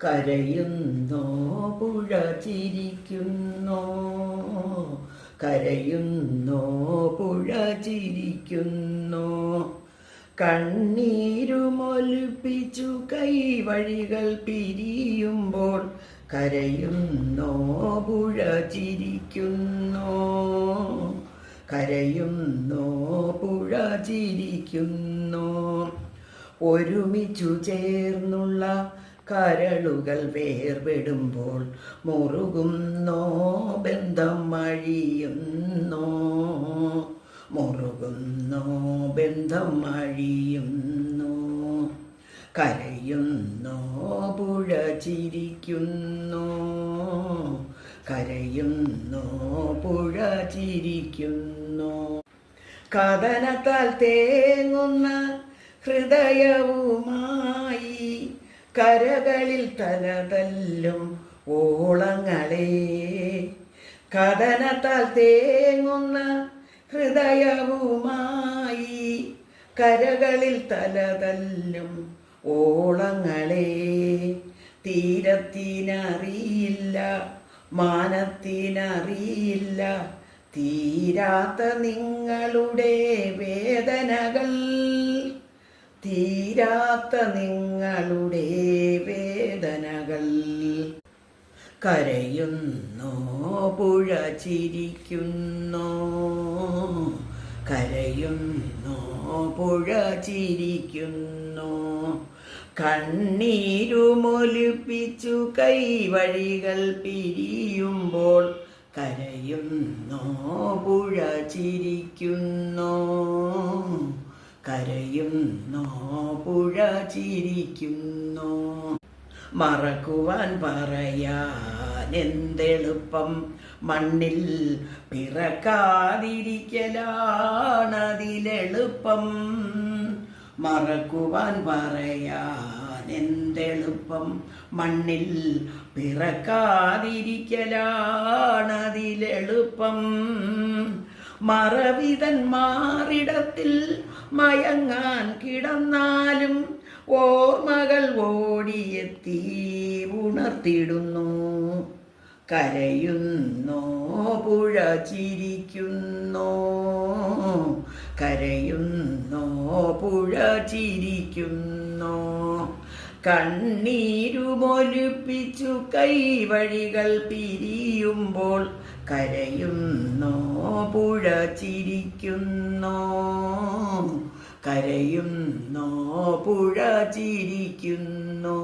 കരയുന്നോ പുഴ ചിരിക്കുന്നോ, കരയുന്നോ പുഴ ചിരിക്കുന്നോ. കണ്ണീരുമൊലിപ്പിച്ചു കൈവഴികൾ പിരിയുമ്പോൾ കരയുന്നോ പുഴ ചിരിക്കുന്നോ, കരയുന്നോ പുഴ ചിരിക്കുന്നോ. ഒരുമിച്ചു ചേർന്നുള്ള കരളുകൾ വേർപെടുമ്പോൾ മുറുകുന്നോ ബന്ധം അഴിയുന്നോ, മുറുകുന്നോ ബന്ധം അഴിയുന്നോ. കരയുന്നോ പുഴ ചിരിക്കുന്നോ, കരയുന്നോ പുഴ ചിരിക്കുന്നോ. കഥനത്താൽ തേങ്ങുന്ന ഹൃദയവുമായി കരകളിൽ തലതല്ലും ഓളങ്ങളെ, കഥനത്താൽ തേങ്ങുന്ന ഹൃദയവുമായി കരകളിൽ തലതല്ലും ഓളങ്ങളെ. തീരത്തിനറിയില്ല മാനത്തിനറിയില്ല തീരാത്ത നിങ്ങളുടെ വേദനകൾ, തീരാത്ത നിങ്ങളുടെ വേദനകൾ. കരയുന്നോ പുഴ ചിരിക്കുന്നോ, കരയുന്നോ പുഴ ചിരിക്കുന്നോ. കണ്ണീരുമൊലിപ്പിച്ചു കൈവഴികൾ പിരിയുമ്പോൾ കരയുന്നോ പുഴ ചിരിക്കുന്നോ, കരയുന്നോ പുഴ ചിരിക്കുന്നോ. മറക്കുവാൻ പറയാൻ എന്തെളുപ്പം, മണ്ണിൽ പിറക്കാതിരിക്കലാണതിലെളുപ്പം. മറക്കുവാൻ പറയാൻ എന്തെളുപ്പം, മണ്ണിൽ പിറക്കാതിരിക്കലാണതിലെളുപ്പം. മറവിതൻ മാറിടത്തിൽ മയങ്ങാൻ കിടന്നാലും ഓർമ്മകൾ ഓടിയെത്തി ഉണർത്തിടുന്നു. കരയുന്നോ പുഴ ചിരിക്കുന്നോ, കരയുന്നോ പുഴ ചിരിക്കുന്നോ. കണ്ണീരുമൊലിപ്പിച്ചു കൈവഴികൾ പിരിയുമ്പോൾ കരയുന്നോ പുഴ ചിരിക്കുന്നോ, കരയുന്നോ പുഴ ചിരിക്കുന്നോ.